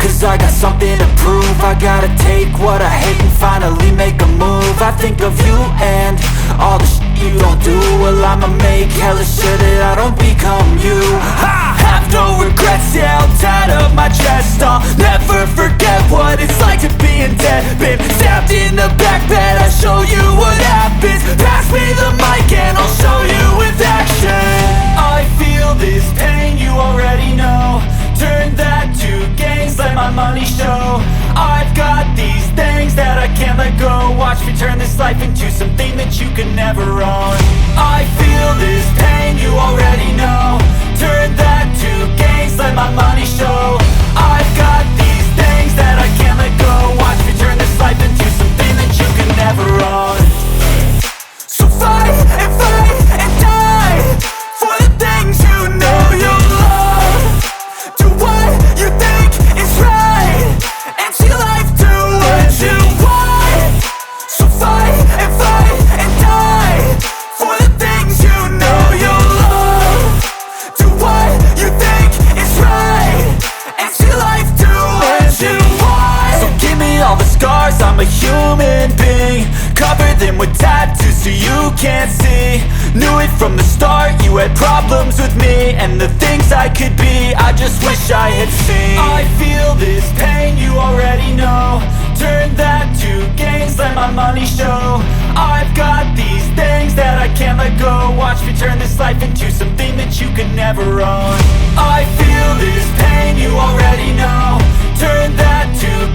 Cause I got something to prove. I gotta take what I hate and finally make a move. I think of you and all the shit you don't do. Well, I'ma make hella sure that I don't become you. I have no regrets, yeah, I'll tie up my chest. I'll never forget what it's like to be in debt. Been stabbed in the back bed, I'll show you what happens. Pass me the mic and I'll show you with action. I feel this pain, you already know. Turn that to gains, let my money show. I've got these things that I can't let go. Watch me turn this life into something that you can never own. I feel this pain, you already know. Turn that to gains, let my money show. I've got these things that I can't let go. Watch me turn this life into something that you can never own. So fight and die for the things you know you love. Do what you think is right and see life do what you want. So fight and die for the things you know you love. Do what you think is right and see life do what you want. So give me all the scars, I'm a human being. Cover them with tattoos so you can't see. Knew it from the start, you had problems with me and the things I could be, I just wish I had seen. I feel this pain, you already know. Turn that to gains, let my money show. I've got these things that I can't let go. Watch me turn this life into something that you can never own. I feel this pain, you already know. Turn that to